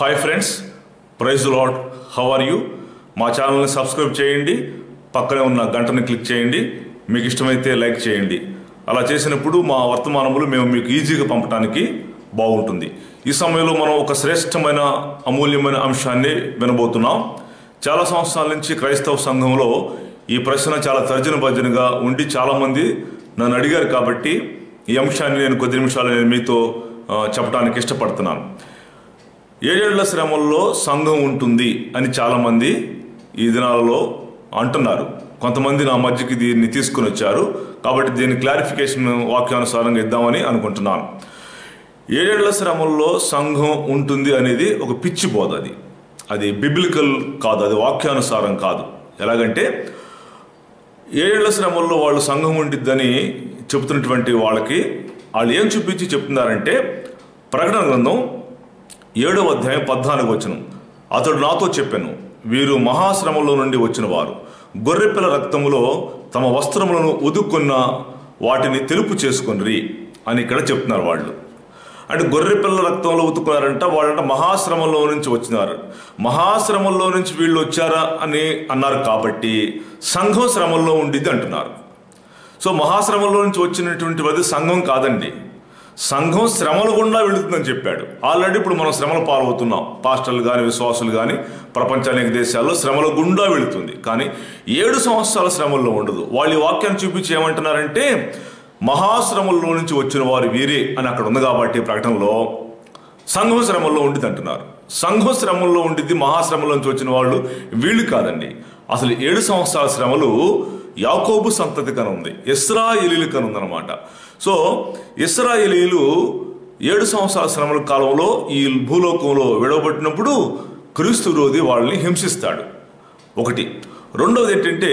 Hi friends, praise the lord. How are you? మా ఛానల్ని subscribe చేయండి, పక్కనే ఉన్న గంటని క్లిక్ చేయండి, మీకు ఇష్టమైతే లైక్ చేయండి. అలా చేసినప్పుడు మా వర్తమానములు మేము మీకు ఈజీగా పంపడానికి బాగుంటుంది. ఈ సమయంలో మనం ఒక శ్రేష్టమైన అమూల్యమైన అంశాన్ని వినబోతున్నాం. చాలా సంవత్సరాల నుంచి క్రైస్తవ సంఘంలో ఈ ప్రశ్న చాలా తర్జన భర్జనగా ఉండి చాలామంది నన్ను అడిగారు. కాబట్టి ఈ అంశాన్ని నేను కొద్ది నిమిషాలు మీతో చెప్పడానికి ఇష్టపడుతున్నాను. 7 ఏళ్ల శ్రమల్లో సంఘం ఉంటుంది అని చాలామంది ఈ దినాలలో అంటున్నారు. కొంతమంది నా మధ్యకి దీన్ని తీసుకుని వచ్చారు. కాబట్టి దీని క్లారిఫికేషన్ వాక్యానుసారంగా ఇద్దామని అనుకుంటున్నాను. 7 ఏళ్ల శ్రమల్లో సంఘం ఉంటుంది అనేది ఒక పిచ్చి బోధ. అది బిబ్లికల్ కాదు, అది వాక్యానుసారం కాదు. ఎలాగంటే 7 ఏళ్ల శ్రమల్లో వాళ్ళు సంఘం ఉండిద్దని చెబుతున్నటువంటి వాళ్ళకి వాళ్ళు ఏం చూపించి చెప్తున్నారంటే, ప్రకటన గ్రంథం 7వ అధ్యాయం 14వ వచనం, అతడు నాతో చెప్పాను, వీరు మహాశ్రమంలో నుండి వచ్చిన వారు గొర్రెపిల్ల రక్తములో తమ వస్త్రములను ఉదుక్కున్న వాటిని తెలుపు చేసుకొనిరి అని ఇక్కడ చెప్తున్నారు. వాళ్ళు అంటే గొర్రెపిల్ల రక్తంలో ఉతుక్కున్నారంట. వాళ్ళంట మహాశ్రమంలో నుంచి వచ్చినారు. మహాశ్రమంలో నుంచి వీళ్ళు వచ్చారా అని అన్నారు. కాబట్టి సంఘం శ్రమంలో ఉండిద్ది అంటున్నారు. సో మహాశ్రమంలో నుంచి వచ్చినటువంటిది సంఘం కాదండి. సంఘం శ్రమలు గుండా వెళుతుందని చెప్పాడు. ఆల్రెడీ ఇప్పుడు మనం శ్రమల పాలవుతున్నాం. పాస్టర్లు కానీ విశ్వాసులు కానీ ప్రపంచ అనేక దేశాల్లో శ్రమల గుండా వెళుతుంది. కానీ 7 సంవత్సరాల శ్రమల్లో ఉండదు. వాళ్ళు ఈ వాక్యాన్ని చూపించి ఏమంటున్నారంటే, మహాశ్రమంలో నుంచి వచ్చిన వారు వీరే అని అక్కడ ఉంది. కాబట్టి ప్రకటనలో సంఘం శ్రమల్లో ఉండిద్ది అంటున్నారు. సంఘం శ్రమంలో ఉండిద్ది, మహాశ్రమంలో నుంచి వచ్చిన వాళ్ళు వీళ్ళు కాదండి. అసలు 7 సంవత్సరాల శ్రమలు యాకోబు సంతతి కని ఉంది, ఇశ్రాయేలీలు కని ఉందన్నమాట. సో ఇశ్రాయేలీలు 7 సంవత్సరాల శ్రమల కాలంలో ఈ భూలోకంలో విడవబట్టినప్పుడు క్రీస్తు విరోధి వాళ్ళని హింసిస్తాడు. ఒకటి. రెండవది ఏంటంటే,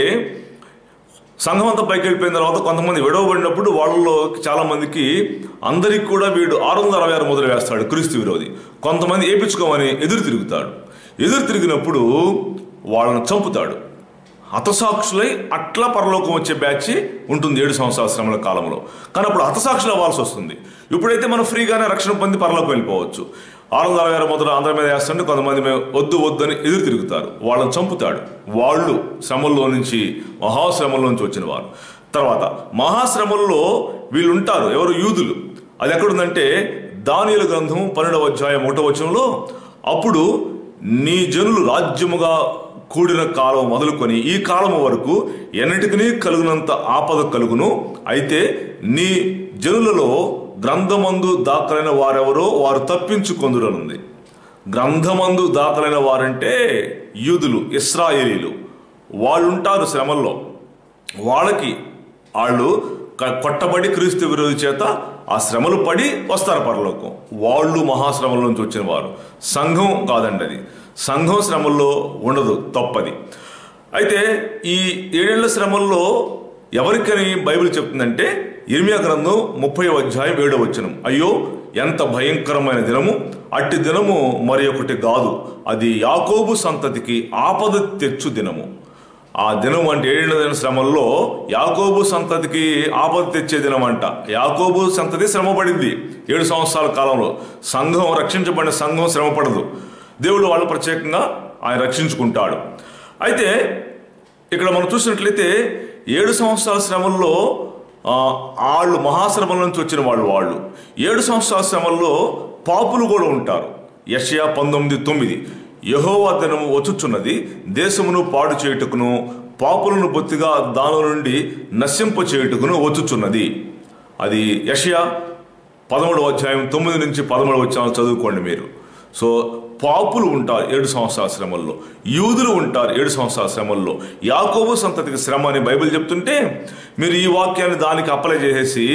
సంఘం అంతా పైకి వెళ్ళిపోయిన తర్వాత కొంతమంది విడవబడినప్పుడు వాళ్ళలో చాలా మందికి అందరికి కూడా వీడు 666 మొదలు వేస్తాడు క్రీస్తు విరోధి. కొంతమంది ఏపించుకోమని ఎదురు తిరుగుతాడు. ఎదురు తిరిగినప్పుడు వాళ్ళను చంపుతాడు. హతసాక్షులై అట్లా పరలోకం వచ్చే బ్యాచ్ ఉంటుంది 7 సంవత్సరాల శ్రమల కాలంలో. కానీ అప్పుడు హతసాక్షులు అవ్వాల్సి వస్తుంది. ఇప్పుడైతే మనం ఫ్రీగానే రక్షణ పొంది పరలోకం వెళ్ళిపోవచ్చు. 666 మొదలు అందరి మీద వేస్తుంటే కొంతమంది వద్దు అని ఎదురు తిరుగుతారు. వాళ్ళని చంపుతాడు. వాళ్ళు శ్రమల్లో నుంచి, మహాశ్రమంలో నుంచి వచ్చిన వారు. తర్వాత మహాశ్రమంలో వీళ్ళు ఉంటారు. ఎవరు? యూదులు. అది ఎక్కడుందంటే దానియేలు గ్రంథం 12వ అధ్యాయం 1వ వచనంలో, అప్పుడు నీ జనులు రాజ్యముగా కూడిన కాలం మొదలుకొని ఈ కాలం వరకు ఎన్నిటికీ కలుగునంత ఆపద కలుగును. అయితే నీ జనులలో గ్రంథమందు దాఖలైన వారెవరో వారు తప్పించుకొందురనుంది. గ్రంథమందు దాఖలైన వారంటే యూదులు, ఇశ్రాయేలీలు. వాళ్ళు ఉంటారు శ్రమల్లో. వాళ్ళు కొట్టబడి క్రీస్తు విరోధి చేత ఆ శ్రమలు పడి వస్తారు పరలోకం. వాళ్ళు మహాశ్రమల నుంచి వచ్చిన వారు. సంఘం కాదండి అది. సంఘం శ్రమల్లో ఉండదు, తప్పది. అయితే ఈ 7 ఏళ్ల శ్రమల్లో ఎవరికని బైబిల్ చెప్తుందంటే, ఇర్మియా గ్రంథం 30వ అధ్యాయం 7వ వచనం, అయ్యో ఎంత భయంకరమైన దినము, అట్టి దినము మరి ఒకటి కాదు, అది యాకోబు సంతతికి ఆపద తెచ్చు దినము. ఆ దినం అంటే 7 ఏళ్ల శ్రమల్లో యాకోబు సంతతికి ఆపద తెచ్చే దినం అంట. యాకోబు సంతతి శ్రమపడింది 7 సంవత్సరాల కాలంలో. సంఘం, రక్షించబడిన సంఘం శ్రమపడదు. దేవుడు వాళ్ళు ప్రత్యేకంగా ఆయన రక్షించుకుంటాడు. అయితే ఇక్కడ మనం చూసినట్లయితే 7 సంవత్సరాల శ్రమల్లో వాళ్ళు మహాశ్రమల నుంచి వచ్చిన వాళ్ళు 7 సంవత్సరాల శ్రమల్లో పాపులు కూడా ఉంటారు. యెషయా 19:9, యెహోవా దినము వచ్చుచున్నది, దేశమును పాడు చేయుటకును పాపులను బొత్తిగా దాని నుండి నశింప చేయుటకును వచ్చుచున్నది. అది యెషయా 13వ అధ్యాయం 9 నుంచి 13వ వచనాలు చదువుకోండి మీరు. సో పాపులు ఉంటారు 7 సంవత్సరాల శ్రమల్లో, యూదులు ఉంటారు 7 సంవత్సరాల శ్రమల్లో. యాకోబు సంతతికి శ్రమ అని బైబిల్ చెప్తుంటే మీరు ఈ వాక్యాన్ని దానికి అప్లై చేసేసి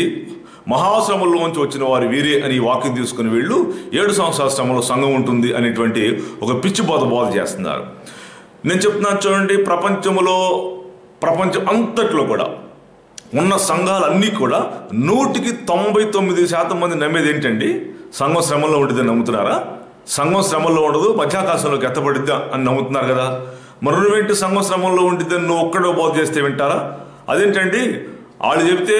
మహాశ్రమంలో నుంచి వచ్చిన వారు వీరే అని ఈ వాక్యం తీసుకుని వీళ్ళు 7 సంవత్సరాల శ్రమలో సంఘం ఉంటుంది అనేటువంటి ఒక పిచ్చి బోధ చేస్తున్నారు. నేను చెప్తున్నాను చూడండి, ప్రపంచం అంతట్లో కూడా ఉన్న సంఘాలన్నీ కూడా 99% మంది నమ్మేది ఏంటండి? సంఘం శ్రమంలో ఉంటుందని నమ్ముతున్నారా? సంఘం శ్రమంలో ఉండదు, మధ్యాకాశంలోకి ఎత్తబడిద్దా అని నమ్ముతున్నారు కదా. మరి నువ్వేంటి సంఘం శ్రమంలో ఉండిద్దని నువ్వు ఒక్కడో బోధ చేస్తే వింటారా? అదేంటండి, వాళ్ళు చెబితే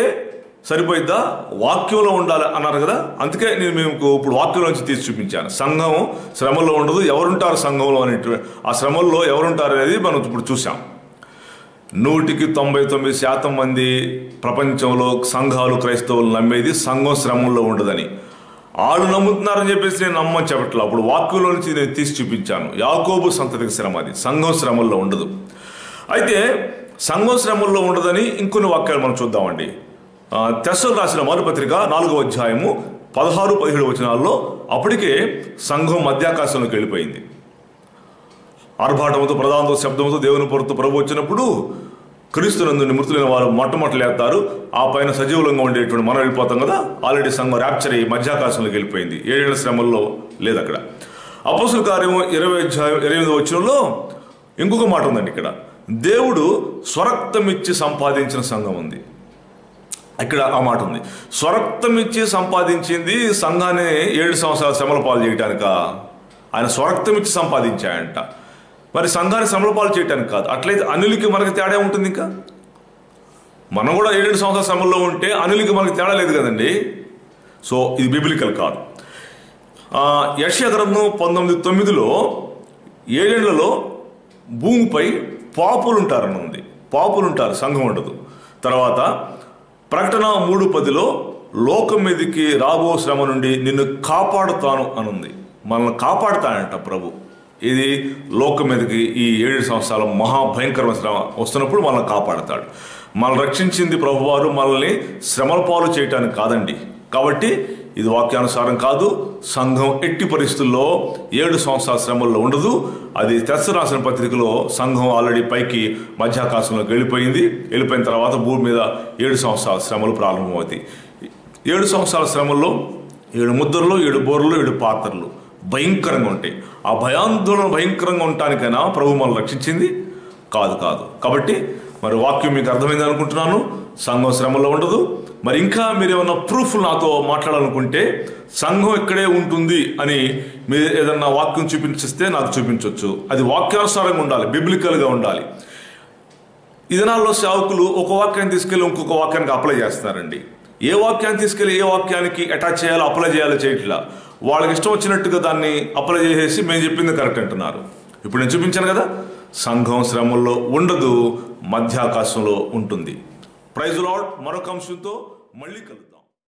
సరిపోయిద్దా? వాక్యంలో ఉండాలి అన్నారు కదా, అందుకే నేను మీకు ఇప్పుడు వాక్యం నుంచి తీసి చూపించాను. సంఘం శ్రమల్లో ఉండదు, ఎవరుంటారు సంఘంలో అనేటువంటి ఆ శ్రమల్లో ఎవరుంటారు అనేది మనం ఇప్పుడు చూసాం. 99% మంది ప్రపంచంలో సంఘాలు క్రైస్తవులు నమ్మేది సంఘం శ్రమంలో ఉండదని. వాళ్ళు నమ్ముతున్నారని చెప్పేసి నేను నమ్మని చెప్పట్లా. అప్పుడు వాక్యంలో నుంచి నేను తీసి చూపించాను. యాకోబు సంతతికి శ్రమ, అది సంఘం శ్రమల్లో ఉండదు. అయితే సంఘం శ్రమల్లో ఉండదని ఇంకొన్ని వాక్యాలు మనం చూద్దామండి. తెస్సలోనికీయులకు రాసిన మొదటి పత్రిక 4వ అధ్యాయము 16-17 వచనాల్లో అప్పటికే సంఘం మధ్యాకాశంలోకి వెళ్ళిపోయింది. ఆర్భాటంతో ప్రధానంతో శబ్దంతో దేవుని పొరతో ప్రభు వచ్చినప్పుడు క్రీస్తునందు మృతులైన వారు మొట్టమొదటి లేస్తారు. ఆ పైన సజీవులంగా ఉండేటువంటి మనం వెళ్ళిపోతాం కదా. ఆల్రెడీ సంఘం ర్యాప్చర్ అయ్యి మధ్యాకాశంలోకి వెళ్ళిపోయింది. 7 ఏళ్ల శ్రమల్లో లేదు అక్కడ. అపోస్తుల కార్యము 20-28 వచనంలో ఇంకొక మాట ఉందండి. ఇక్కడ దేవుడు స్వరక్తం ఇచ్చి సంపాదించిన సంఘం ఉంది. ఇక్కడ ఆ మాట ఉంది. స్వరక్తం ఇచ్చి సంపాదించింది సంఘాన్ని 7 సంవత్సరాల శ్రమల పాలు చేయటానిక? ఆయన స్వరక్తం ఇచ్చి సంపాదించాయంట. మరి సంఘాన్ని శ్రమల పాలు చేయటానికి కాదు. అట్లయితే అనిలకి మనకి తేడా ఉంటుంది. ఇంకా మనం కూడా 7 సంవత్సరాల శ్రమల్లో ఉంటే అనిలకి మనకి తేడా లేదు కదండి. సో ఇది బిబ్లికల్ కాదు. యెషయా గ్రంథం 19:9లో 7 ఏళ్లలో భూమిపై పాపులు ఉంటారని ఉంది. పాపులు ఉంటారు, సంఘం ఉండదు. తర్వాత ప్రకటన 3:10లో లోకం మీదకి రాబో శ్రమ నుండి నిన్ను కాపాడుతాను అనుంది. మనల్ని కాపాడుతానంట ప్రభు. ఇది లోకం మీదకి ఈ 7 సంవత్సరాల మహాభయంకరమైన శ్రమ వస్తున్నప్పుడు మనల్ని కాపాడుతాడు. మనల్ని రక్షించింది ప్రభువారు, మనల్ని శ్రమల పాలు చేయటానికి కాదండి. కాబట్టి ఇది వాక్యానుసారం కాదు. సంఘం ఎట్టి పరిస్థితుల్లో 7 సంవత్సరాల శ్రమల్లో ఉండదు. అది తెస్సలోనికీయులకు రాసిన పత్రికలో సంఘం ఆల్రెడీ పైకి మధ్యాకాశంలోకి వెళ్ళిపోయిన తర్వాత భూమి మీద 7 సంవత్సరాల శ్రమలు ప్రారంభమవుతాయి. 7 సంవత్సరాల శ్రమల్లో 7 ముద్రలు, 7 బోర్లు, 7 పాత్రలు భయంకరంగా ఉంటాయి. ఆ భయాందోళన భయంకరంగా ఉండటానికైనా ప్రభు మనల్ని రక్షించింది కాదు. కాబట్టి మరి వాక్యం మీకు అర్థమైంది అనుకుంటున్నాను. సంఘం శ్రమలో ఉండదు. మరి ఇంకా మీరు ఏమన్నా ప్రూఫ్ నాతో మాట్లాడాలనుకుంటే సంఘం ఇక్కడే ఉంటుంది అని మీరు ఏదన్నా వాక్యం చూపించిస్తే నాకు చూపించవచ్చు. అది వాక్యానుసారంగా ఉండాలి, బిబ్లికల్గా ఉండాలి. ఈ దినాల్లో సేవకులు ఒక వాక్యాన్ని తీసుకెళ్ళి ఇంకొక వాక్యానికి అప్లై చేస్తున్నారండి. ఏ వాక్యాన్ని తీసుకెళ్ళి ఏ వాక్యానికి అటాచ్ చేయాలో అప్లై చేయాలో చేయట్లా. వాళ్ళకి ఇష్టం వచ్చినట్టుగా దాన్ని అప్లై చేసేసి మేము చెప్పింది కరెక్ట్ అంటున్నారు. ఇప్పుడు నేను చూపించాను కదా, సంఘం శ్రమల్లో ఉండదు, మధ్యాకాశంలో ఉంటుంది. Praise Lord. మరొక అంశంతో మళ్ళీ కలుద్దాం.